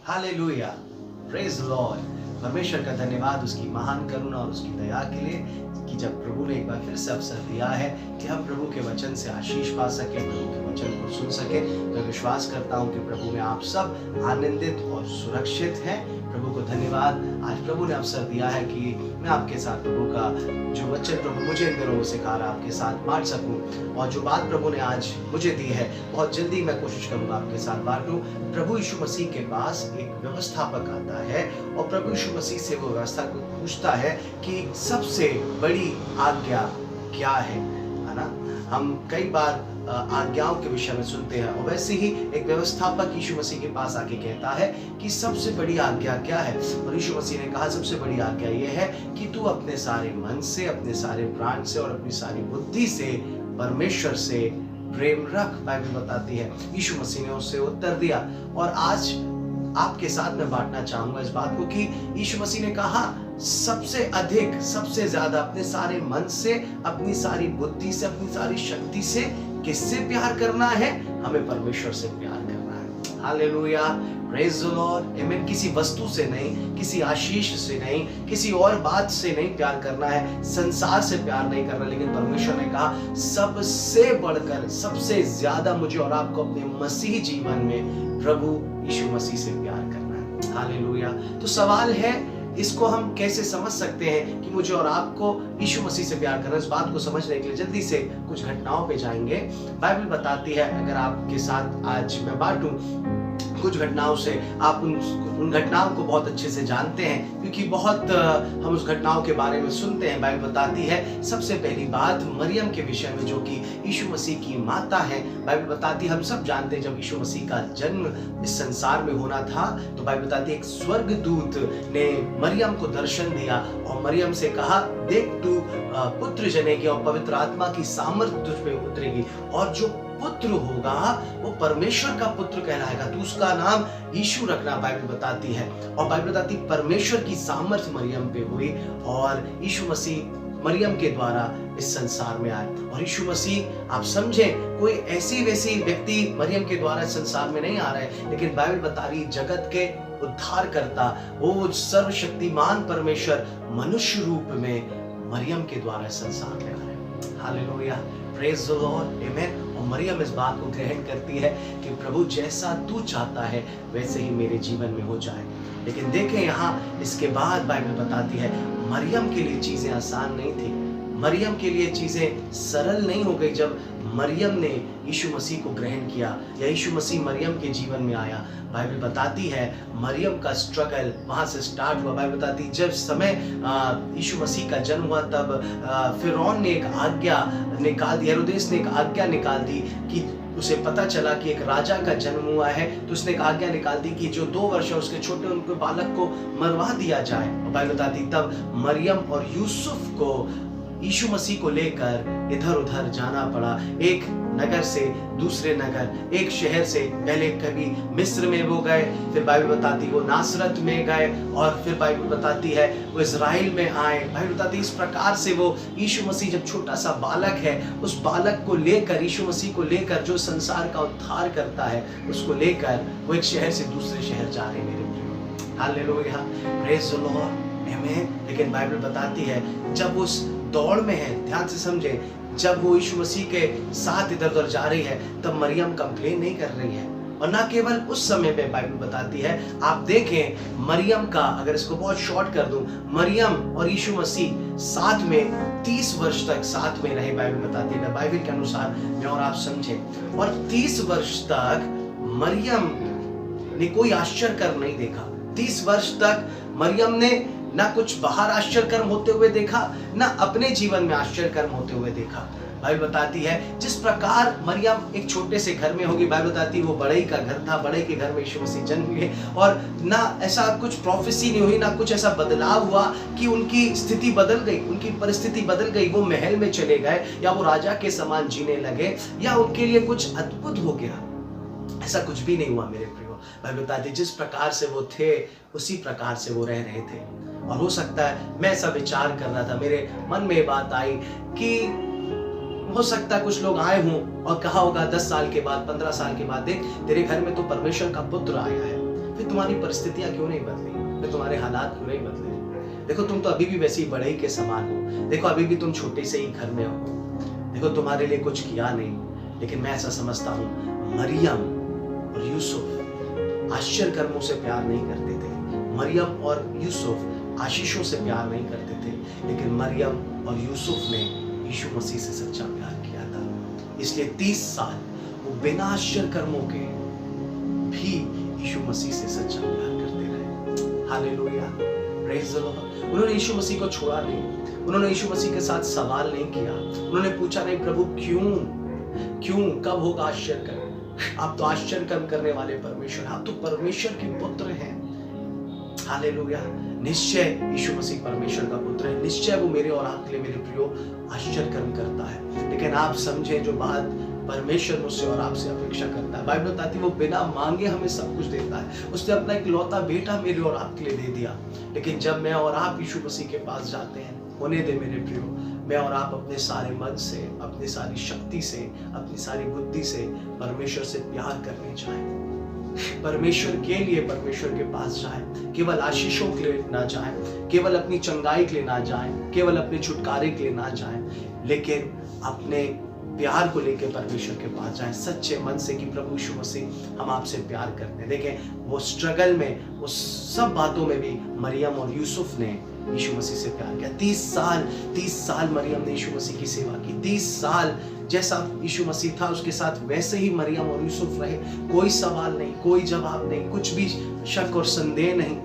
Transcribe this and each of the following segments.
Hallelujah, praise the Lord. परमेश्वर का धन्यवाद उसकी महान करुणा और उसकी दया के लिए कि जब प्रभु ने एक बार फिर से अवसर दिया है कि हम प्रभु के वचन से आशीष पा सके, प्रभु के वचन को सुन सके। मैं विश्वास करता हूँ कि प्रभु में आप सब आनंदित और सुरक्षित हैं। प्रभु को धन्यवाद, आज प्रभु ने अवसर दिया है कि मैं आपके साथ प्रभु का जो वचन प्रभु मुझे इन दिनों में सिखा रहा आपके साथ बांट सकूं। और जो बात प्रभु ने आज मुझे दी है बहुत जल्दी मैं कोशिश करूंगा आपके साथ बांटूं। प्रभु यीशु मसीह के पास एक व्यवस्थापक आता है और प्रभु यीशु मसीह से वो व्यवस्था को पूछता है कि सबसे बड़ी आज्ञा क्या है ना। हम कई बार आज्ञाओं के विषय में सुनते हैं और वैसे ही एक व्यवस्थापक यीशु मसीह के पास आके कहता है कि सबसे बड़ी आज्ञा क्या है। और यीशु मसीह ने कहा सबसे बड़ी आज्ञा यह है कि तू अपने सारे मन से, अपने सारे प्राण से और अपनी सारी बुद्धि से परमेश्वर से प्रेम रख। बाइबल बताती है यीशु मसीह ने उससे उत्तर दिया। और आज आपके साथ मैं बांटना चाहूंगा इस बात को कि यीशु मसीह ने कहा सबसे अधिक, सबसे ज्यादा अपने सारे मन से, अपनी सारी बुद्धि से, अपनी सारी शक्ति से किससे प्यार करना है? हमें परमेश्वर से प्यार करना है। हालेलुया, प्रेज द लॉर्ड, आमीन। किसी वस्तु से नहीं, किसी आशीष से नहीं, किसी और बात से नहीं प्यार करना है, संसार से प्यार नहीं करना, लेकिन परमेश्वर ने कहा सबसे बढ़कर, सबसे ज्यादा मुझे और आपको अपने मसीही जीवन में प्रभु यीशु मसीह से प्यार करना है। हालेलुया। तो सवाल है इसको हम कैसे समझ सकते हैं कि मुझे और आपको यीशु मसीह से प्यार करना। इस बात को समझने के लिए जल्दी से कुछ घटनाओं पे जाएंगे। बाइबल बताती है, अगर आपके साथ आज मैं बांटूं कुछ घटनाओं से, आप उन घटनाओं को बहुत अच्छे से जानते हैं क्योंकि बहुत हम उस घटनाओं के बारे में सुनते हैं। बाइबल बताती है सबसे पहली बात मरियम के विषय में जो कि यीशु मसीह की माता है। बाइबल बताती है, हम सब जानते हैं जब यीशु मसीह का जन्म इस संसार में होना था तो बाइबल बताती है एक स्वर्गदूत ने मरियम को दर्शन दिया और मरियम से कहा देख तू पुत्र जनेगी और पवित्र आत्मा की सामर्थ्य तुझ पे उतरेगी और जो पुत्र होगा वो परमेश्वर का पुत्र कहलाएगा, तो उसका नाम यीशु रखना। बाइबल बताती है और बाइबल बताती परमेश्वर की सामर्थ मरियम पे हुई और यीशु मसीह मरियम के द्वारा इस संसार में आए। और यीशु मसीह आप समझें कोई ऐसी वैसी व्यक्ति मरियम के द्वारा संसार में नहीं आ रहा है, लेकिन बाइबल बता रही जगत के उद्धार करता वो सर्वशक्तिमान परमेश्वर मनुष्य रूप में मरियम के द्वारा संसार में आ रहे हैं। हालेलुया, प्रेज द लॉर्ड, आमीन। और मरियम इस बात को ग्रहण करती है कि प्रभु जैसा तू चाहता है वैसे ही मेरे जीवन में हो जाए। लेकिन देखें यहाँ इसके बाद बाइबल बताती है मरियम के लिए चीजें आसान नहीं थी, मरियम के लिए चीजें सरल नहीं हो गई। जब मरियम ने यीशु मसीह को ग्रहण किया या यीशु मसीह मरियम के जीवन में आया, बाइबल बताती है मरियम का स्ट्रगल वहां से स्टार्ट हुआ। बाइबल बताती है जब समय यीशु मसीह का जन्म हुआ तब फिरौन ने एक आज्ञा निकाल दी, हेरोदेस ने एक आज्ञा निकाल दी कि उसे पता चला कि एक राजा का जन्म हुआ है, तो उसने एक आज्ञा निकाल दी कि जो 2 वर्ष है उसके छोटे उनके बालक को मरवा दिया जाए। और बाइबल बताती तब मरियम और यूसुफ को यीशु मसीह को लेकर इधर उधर जाना पड़ा, एक नगर से दूसरे नगर, एक शहर से, पहले कभी मिस्र में वो गए, फिर बाइबल बताती वो नासरत में गए और फिर बाइबल बताती है वो इज़राइल में आए। बाइबल बताती इस प्रकार से वो यीशु मसीह जब छोटा सा बालक है उस बालक को लेकर, यीशु मसीह को लेकर जो संसार का उद्धार करता है उसको लेकर वो एक शहर से दूसरे शहर जा रहे हैं मेरे प्रियो। हालेलुया, प्रेज द लॉर्ड, आमीन। लेकिन बाइबल बताती है जब उस दौड़ में है, ध्यान से समझे, जब वो यीशु मसीह के साथ इधर उधर जा रही है तब मरियम कंप्लेन नहीं कर रही है। और ना केवल उस समय पे बाइबल बताती है, आप देखें मरियम का, अगर इसको बहुत शॉर्ट कर दूं, मरियम और यीशु मसीह साथ में 30 वर्ष तक साथ में रहे। बाइबल बताती है, बाइबल के अनुसार मैं और आप समझें, और 30 वर्ष तक मरियम ने कोई आश्चर्य कर्म नहीं देखा। 30 वर्ष तक मरियम ने ना कुछ बाहर आश्चर्य कर्म होते हुए देखा, ना अपने जीवन में आश्चर्य कर्म होते हुए देखा। बाइबल बताती है जिस प्रकार मरियम एक छोटे से घर में होगी, बाइबल बताती है वो बड़े का घर था, बड़े के घर में यीशु मसीह जन्म लिए और ना ऐसा कुछ प्रोफेसी नहीं हुई, ना कुछ ऐसा बदलाव हुआ कि उनकी स्थिति बदल गई, उनकी परिस्थिति बदल गई, वो महल में चले गए या वो राजा के समान जीने लगे या उनके लिए कुछ अद्भुत हो गया। ऐसा कुछ भी नहीं हुआ मेरे प्रियो। बाइबल बताती है जिस प्रकार से वो थे उसी प्रकार से वो रह रहे थे। और हो सकता है, मैं ऐसा विचार कर रहा था, मेरे मन में ये बात आई कि हो सकता है कुछ लोग आए हों और कहा होगा 10 साल के बाद, 15 साल के बाद, देख तेरे घर में तो परमेश्वर का पुत्र आया है, फिर तुम्हारी परिस्थितियां क्यों नहीं बदली, फिर तुम्हारे हालात क्यों नहीं बदले? देखो तुम तो अभी भी वैसे ही बड़े ही के समान हो, देखो अभी भी तुम छोटे से ही घर में हो, देखो तुम्हारे लिए कुछ किया नहीं। लेकिन मैं ऐसा समझता हूँ, मरियम और यूसुफ आश्चर्य कर्मों से प्यार नहीं करते थे, मरियम और यूसुफ आशीषों से प्यार नहीं करते थे, लेकिन मरियम और यूसुफ ने यीशु मसीह से सच्चा प्यार किया था। इसलिए 30 साल वो बिना आश्चर्य कर्मों के भी यीशु मसीह से सच्चा प्यार करते रहे। Hallelujah, praise the Lord. उन्होंने यीशु मसीह को छोड़ा नहीं, उन्होंने यीशु मसीह के साथ सवाल नहीं किया, उन्होंने पूछा नहीं प्रभु क्यों, कब होगा आश्चर्य कर्म? आप तो आश्चर्य कर्म करने वाले परमेश्वर, आप तो परमेश्वर के पुत्र हैं। हालेलुया, निश्चय यीशु मसीह परमेश्वर का पुत्र है, निश्चय वो मेरे और आपके लिए मेरे प्रियो आश्चर्य कर्म करता है। लेकिन आप समझे जो बात परमेश्वर मुझसे और आपसे अपेक्षा करता है, बाइबल बताती है वो बिना मांगे हमें सब कुछ देता है। उसने अपना एक लौता बेटा मेरे और आपके लिए दे दिया। लेकिन जब मैं और आप यीशु मसीह के पास जाते हैं, होने दे मेरे प्रियो, मैं और आप अपने सारे मन से, अपनी सारी शक्ति से, अपनी सारी बुद्धि से परमेश्वर से प्यार करने जाएं, परमेश्वर के लिए परमेश्वर के पास जाएं, केवल आशीषों के लिए ना जाएं, केवल अपनी चंगाई के लिए ना जाएं, केवल अपने छुटकारे के लिए ना जाएं, लेकिन अपने प्यार को लेकर परमेश्वर के पास जाएं सच्चे मन से कि प्रभु यीशु मसीह हम आपसे प्यार करते हैं। देखें वो स्ट्रगल में, उस सब बातों में भी मरियम और यूसुफ ने यीशु मसीह से प्यार किया। 30 साल मरियम ने यीशु मसीह की सेवा की। 30 साल जैसा यीशु मसीह था उसके साथ वैसे ही मरियम और यूसुफ रहे। कोई सवाल नहीं, कोई जवाब नहीं, कुछ भी शक और संदेह नहीं,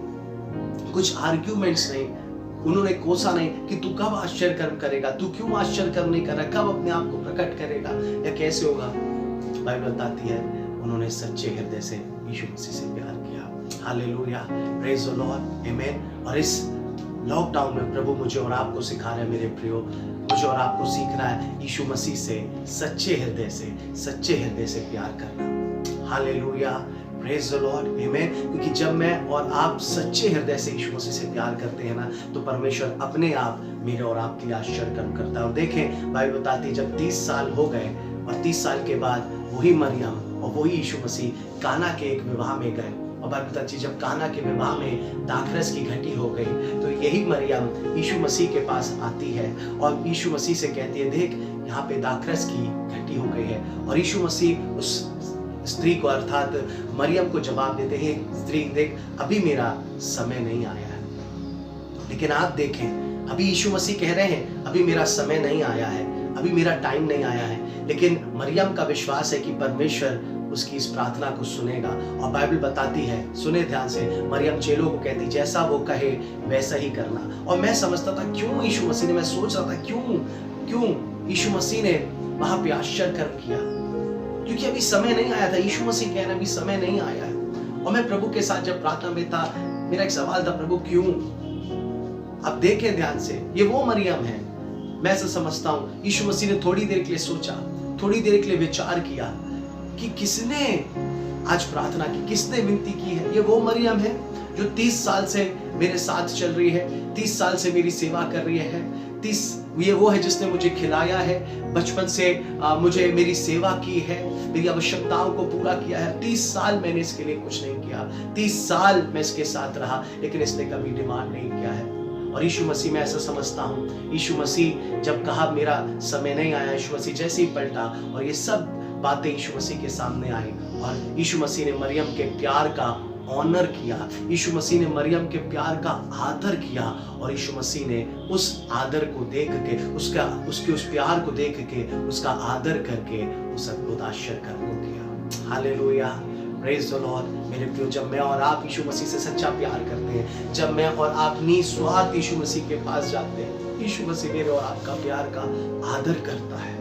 कुछ आर्ग्यूमेंट्स नहीं। उन्होंने कोसा नहीं कि तू कब आश्चर्य कर्म करेगा, तू क्यों आश्चर्य कर्म नहीं कर रहा, कब अपने आप को प्रकट करेगा या कैसे होगा। बाइबल बताती है उन्होंने सच्चे हृदय से यीशु मसीह से प्यार किया। हालेलुया, प्रेज द लॉर्ड, आमेन। और इस लॉकडाउन में प्रभु मुझे और आपको सिखा रहा है मेरे प्रियो, मुझे और आपको सीखना है यीशु मसीह से सच्चे हृदय से प्यार करना। हालेलुया, प्रेज द लॉर्ड, आमेन। क्योंकि जब मैं और आप सच्चे हृदय से यीशु मसीह से प्यार करते हैं ना, तो परमेश्वर अपने आप मेरे और आपके लिए आश्चर्य कर्म करता है। और देखें बाइबल बताती है जब 30 साल हो गए और 30 साल के बाद वही मरियम और वही यीशु मसीह काना के एक विवाह में गए। और बाइबल बताती है जब काना के विवाह में दाखरस की घटी हो गई, तो यही मरियम यीशु मसीह के पास आती है और यीशु मसीह से कहती है देख यहाँ पे दाखरस की घटी हो गई है। और यीशु मसीह उस स्त्री को अर्थात मरियम को जवाब देते हैं, स्त्री देख अभी मेरा समय नहीं आया है। लेकिन आप देखें अभी यीशु मसीह कह रहे हैं अभी मेरा समय नहीं आया है, अभी मेरा टाइम नहीं आया है। लेकिन मरियम का विश्वास है कि परमेश्वर उसकी इस प्रार्थना को सुनेगा। और बाइबल बताती है, सुने ध्यान से, मरियम चेलों को कहती जैसा वो कहे वैसा ही करना। और मैं समझता था क्यों यीशु मसीह ने, मैं सोच रहा था क्यों यीशु मसीह ने वहां पे आश्चर्य कर्म किया, क्योंकि अभी समय नहीं आया था। यीशु मसीह कह रहे अभी समय नहीं आया है। और मैं प्रभु के साथ जब प्रार्थना में था, मेरा एक सवाल था प्रभु क्यों। अब देखें ध्यान से, ये वो मरियम है, मैं ऐसा समझता हूं यीशु मसीह ने थोड़ी देर के लिए सोचा, थोड़ी देर के लिए विचार किया कि किसने आज प्रार्थना की, किसने विनती की है। ये वो मरियम है जो 30 साल से मेरे साथ चल रही है, 30 साल से मेरी सेवा कर रही है। ये वो है जिसने मुझे खिलाया है, बचपन से मुझे मेरी सेवा की है, मेरी आवश्यकताओं को पूरा किया है। 30 साल मैंने इसके लिए कुछ नहीं किया, 30 साल मैं इसके साथ रहा, लेकिन इसने कभी डिमांड नहीं किया है। और यीशु मसीह मैं ऐसा समझता हूँ, यीशु मसीह जब कहा मेरा समय नहीं आया, यीशु मसीह जैसे ही पलटा और ये सब बातें यीशु मसीह के सामने आई और यीशु मसीह ने मरियम के प्यार का ऑनर किया, यीशु मसीह ने मरियम के प्यार का आदर किया। और यीशु मसीह ने उस आदर को देख के, उसके उस प्यार को देख के, उसका आदर करके उस अद्भुत आश्चर्य कर्म को किया। Hallelujah, praise the Lord. मेरे प्रियो, जब मैं और आप यीशु मसीह से सच्चा प्यार करते हैं, जब मैं और आप निस्वार्थ यीशु मसीह के पास जाते हैं, यीशु मसीह मेरे और आपका प्यार का आदर करता है,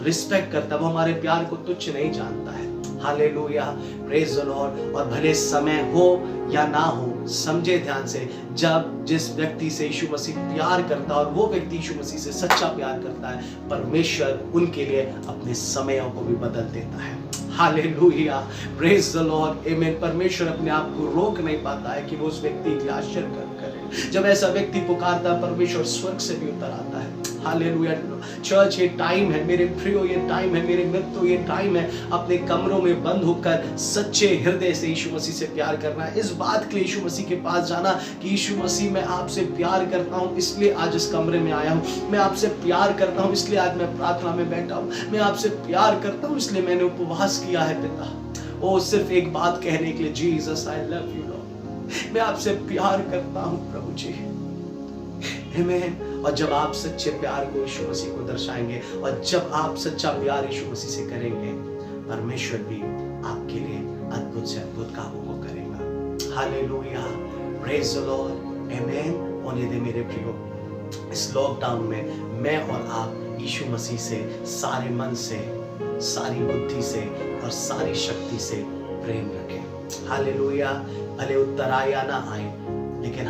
रिस्पेक्ट करता है, वो हमारे प्यार को तुच्छ नहीं जानता है। Hallelujah, praise the Lord. और भले समय हो या ना हो, समझे ध्यान से, जब जिस व्यक्ति से यीशु मसीह प्यार करता है और वो व्यक्ति यीशु मसीह से सच्चा प्यार करता है, परमेश्वर उनके लिए अपने समयों को भी बदल देता है। हालेलुया, प्रेज द लॉर्ड, आमेन। परमेश्वर अपने आप को रोक नहीं पाता है कि वो उस व्यक्ति के आश्चर्य कर्म करे। जब ऐसा व्यक्ति पुकारता है, परमेश्वर स्वर्ग से भी उतर आता है। हालेलुया। चर्च ये टाइम है मेरे प्रियो, ये टाइम है मेरे मित्रों, ये टाइम है अपने कमरों में बंद होकर सच्चे हृदय से यीशु मसीह से प्यार करना है। इस बात के लिए यीशु मसीह के पास जाना कि यीशु मसीह मैं आपसे प्यार करता हूँ, इसलिए आज इस कमरे में आया हूँ। मैं आपसे प्यार करता हूँ, इसलिए आज मैं प्रार्थना में बैठा हूँ। मैं आपसे प्यार करता हूँ, इसलिए मैंने उपवास किया है पिता। ओ सिर्फ एक बात कहने के लिए, Jesus I love you Lord, मैं आपसे प्यार करता हूँ प्रभु जी। आमीन। और जब आप सच्चे प्यार को यीशु मसीह को दर्शाएंगे और जब आप सच्चा प्यार यीशु मसीह से करेंगे, परमेश्वर भी आपके लिए अद्भुत से अद्भुत कामों को करेगा। हालेलुया, प्रेज द लॉर्ड, आमीन। होने दे मेरे प्रियो, इस लॉकडाउन में मैं और आप यीशु मसीह से सारे मन से, सारी बुद्धि से और सारी शक्ति से प्रेम रखें। हालेलुया। भले उत्तर आए या ना आए, लेकिन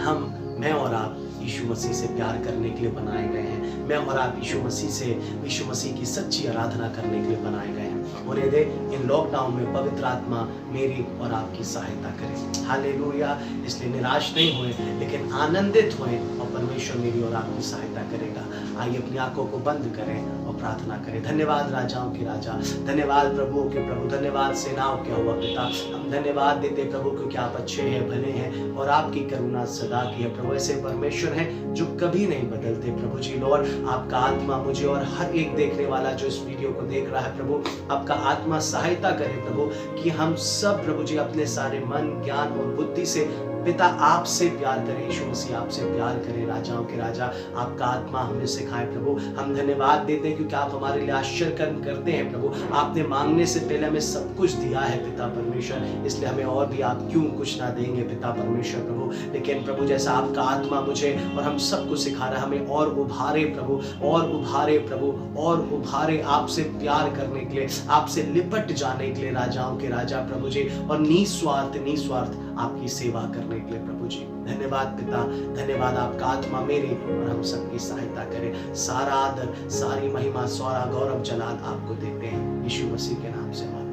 मैं और आप यीशु मसीह से प्यार करने के लिए बनाए गए हैं। मैं और आप यीशु मसीह की सच्ची आराधना करने के लिए बनाए गए हैं। होने दे इन लॉकडाउन में पवित्र आत्मा मेरी और आपकी सहायता करे। हालेलुया। इसलिए निराश नहीं हुए, लेकिन आनंदित हुए और परमेश्वर मेरी और आपकी सहायता करेगा। आइए अपनी आंखों को बंद करें और प्रार्थना करें। धन्यवाद राजाओं के राजा, धन्यवाद प्रभुओं के प्रभु, धन्यवाद सेनाओं के हुआ पिता। हम धन्यवाद देते प्रभु क्योंकि आप अच्छे हैं, भले हैं और आपकी करुणा सदा की है प्रभु। ऐसे परमेश्वर हैं जो कभी नहीं बदलते प्रभु जी। लॉर्ड, आपका आत्मा मुझे और हर एक देखने वाला जो इस वीडियो को देख रहा है प्रभु, आपका आत्मा सहायता करे प्रभु कि हम सब प्रभु जी अपने सारे मन, ज्ञान और बुद्धि से पिता आपसे प्यार करें। यीशु मसीह आपसे प्यार करें। राजाओं के राजा, आपका आत्मा हमें सिखाए प्रभु। हम धन्यवाद देते हैं क्योंकि आप हमारे लिए आश्चर्य कर्म करते हैं प्रभु। आपने मांगने से पहले हमें सब कुछ दिया है पिता परमेश्वर, इसलिए हमें और भी आप क्यों कुछ ना देंगे पिता परमेश्वर प्रभु। लेकिन प्रभु जैसा आपका आत्मा मुझे और हम सबको सिखा रहा है, हमें और उभारे प्रभु, और उभारे प्रभु, और उभारे आपसे प्यार करने के लिए, आपसे लिपट जाने के लिए राजाओं के राजा प्रभु जी, और निस्वार्थ आपकी सेवा करने के लिए प्रभु जी। धन्यवाद पिता, धन्यवाद। आपका आत्मा मेरी और हम सबकी सहायता करे। सारा आदर, सारी महिमा, सारा गौरव, जलाल आपको देते हैं यीशु मसीह के नाम से।